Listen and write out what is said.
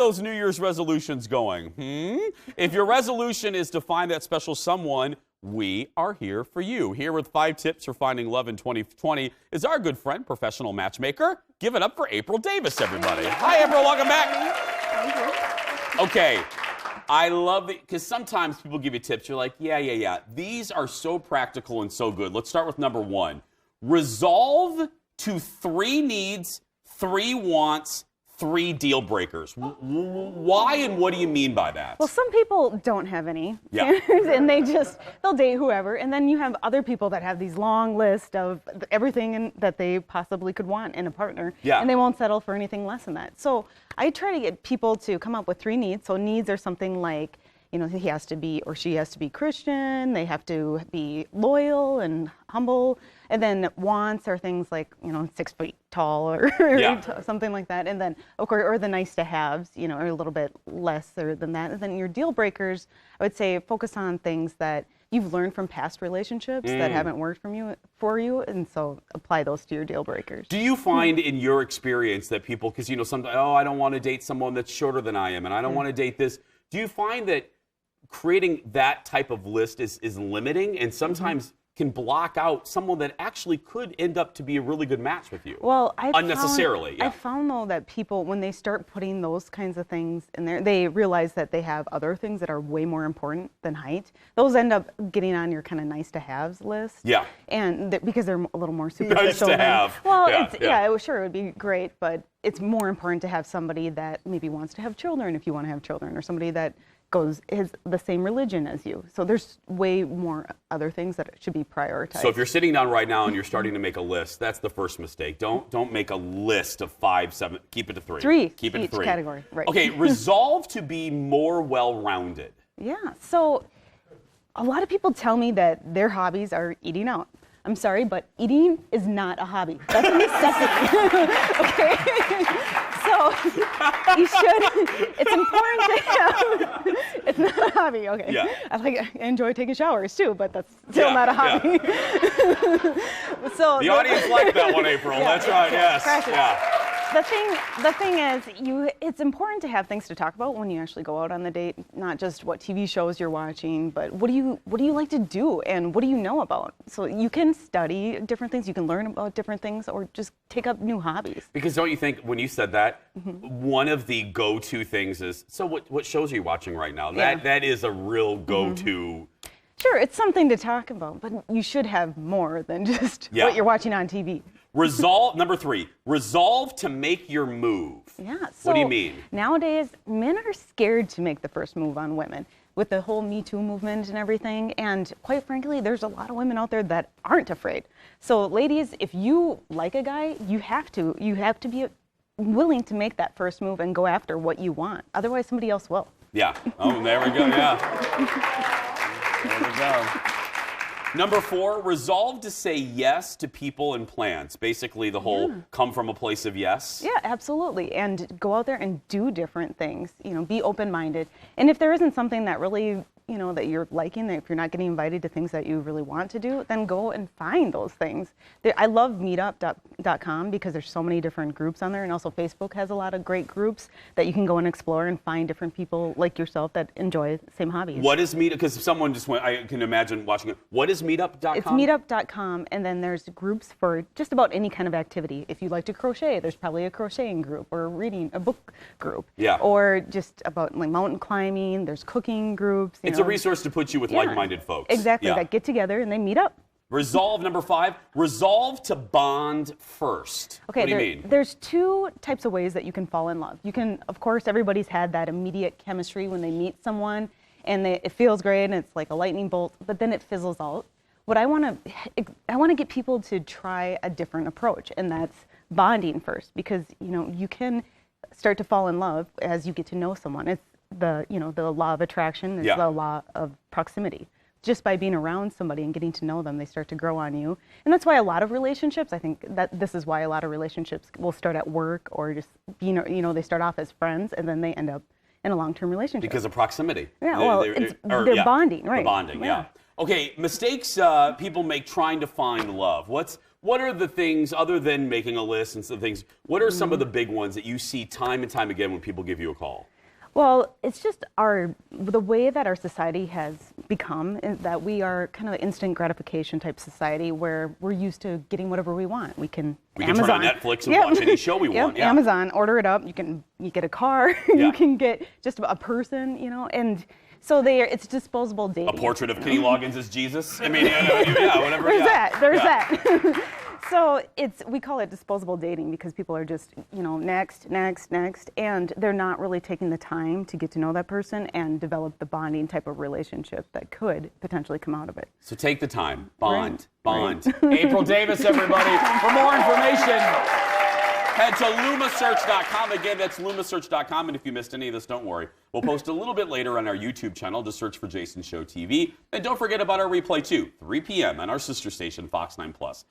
those New Year's resolutions going? If your resolution is to find that special someone, we are here for you. Here with 5 tips for finding love in 2020 is our good friend, professional matchmaker. Give it up for April Davis, everybody. Hi, April. Welcome back. Okay. I love it because sometimes people give you tips. You're like, yeah. These are so practical and so good. Let's start with number 1. Resolve to 3 needs, 3 wants, 3 deal breakers. Why and what do you mean by that? Well, some people don't have any standards, and they'll date whoever. And then you have other people that have these long lists of everything that they possibly could want in a partner. Yeah. And they won't settle for anything less than that. So I try to get people to come up with 3 needs. So needs are something like, he has to be or she has to be Christian. They have to be loyal and humble. And then wants are things like, 6 feet tall or something like that. And then, of course, or the nice to haves, are a little bit lesser than that. And then your deal breakers, I would say, focus on things that you've learned from past relationships that haven't worked for you. And so apply those to your deal breakers. Do you find in your experience that people, because, sometimes, I don't want to date someone that's shorter than I am, and I don't want to date this. Do you find that creating that type of list is limiting and sometimes can block out someone that actually could end up to be a really good match with you? Well, unnecessarily. I found though that people, when they start putting those kinds of things in there, they realize that they have other things that are way more important than height. Those end up getting on your kind of nice to haves list. Yeah. And because they're a little more superficial. Nice to have. Well, sure, it would be great, but it's more important to have somebody that maybe wants to have children if you want to have children, or somebody that has the same religion as you. So there's way more other things that should be prioritized. So if you're sitting down right now and you're starting to make a list, that's the first mistake. Don't make a list of 5, 7. Keep it to 3. 3. Keep it to 3. Category. Right. Okay. Resolve to be more well-rounded. Yeah. So a lot of people tell me that their hobbies are eating out. I'm sorry, but eating is not a hobby. That's a necessity. Okay. So you should. It's important to have. It's not a hobby. Okay. Yeah. I enjoy taking showers too, but that's still not a hobby. So the audience liked that one, April. That's right. Yes. Practice. Yeah. The thing is, it's important to have things to talk about when you actually go out on the date, not just what TV shows you're watching, but what do you like to do and what do you know about? So you can study different things, you can learn about different things, or just take up new hobbies. Because don't you think when you said that, one of the go-to things is, so what shows are you watching right now? That is a real go-to. Sure, it's something to talk about, but you should have more than just what you're watching on TV. Number 3, resolve to make your move. Yeah. So what do you mean? Nowadays, men are scared to make the first move on women with the whole Me Too movement and everything. And quite frankly, there's a lot of women out there that aren't afraid. So ladies, if you like a guy, you have to be willing to make that first move and go after what you want. Otherwise, somebody else will. Yeah. Oh, there we go. Yeah. There we go. Number 4, resolve to say yes to people and plans. Basically, the whole come from a place of yes. Yeah, absolutely. And go out there and do different things. Be open-minded. And if there isn't something that really, that you're liking, that if you're not getting invited to things that you really want to do, then go and find those things. I love Meetup.com because there's so many different groups on there, and also Facebook has a lot of great groups that you can go and explore and find different people like yourself that enjoy the same hobbies. What is Meetup? Because someone just went, I can imagine watching it. What is Meetup.com? It's Meetup.com, and then there's groups for just about any kind of activity. If you like to crochet, there's probably a crocheting group or a book group. Yeah. Or just about mountain climbing, there's cooking groups. It's a resource to put you with like-minded folks. Exactly, that get together and they meet up. Resolve, number 5, resolve to bond first. Okay, what do you mean? There's 2 types of ways that you can fall in love. You can, of course, everybody's had that immediate chemistry when they meet someone and it feels great and it's like a lightning bolt, but then it fizzles out. What I want to get people to try a different approach, and that's bonding first, because you can start to fall in love as you get to know someone. It's the law of attraction. It's the law of proximity. Just by being around somebody and getting to know them, they start to grow on you. And that's why a lot of relationships, I think that this is why a lot of relationships will start at work or just, they start off as friends and then they end up in a long-term relationship. Because of proximity. Yeah, well, they're bonding, right? Bonding, yeah. Okay, mistakes people make trying to find love. What are the things, other than making a list and some things, what are some of the big ones that you see time and time again when people give you a call? Well, it's just the way that our society has become is that we are kind of an instant gratification type society where we're used to getting whatever we want. We can turn on Netflix and watch any show we want. Yeah. Amazon, order it up. You get a car. You can get just a person, and so it's disposable dating. A portrait of Kenny Loggins as Jesus. I mean, whatever. There's that. So we call it disposable dating because people are just, next, and they're not really taking the time to get to know that person and develop the bonding type of relationship that could potentially come out of it. So take the time. Bond. April Davis, everybody. For more information, head to lumasearch.com. Again, that's lumasearch.com. And if you missed any of this, don't worry. We'll post a little bit later on our YouTube channel. Just search for Jason Show TV. And don't forget about our replay, too, 3 p.m. on our sister station, Fox 9 Plus.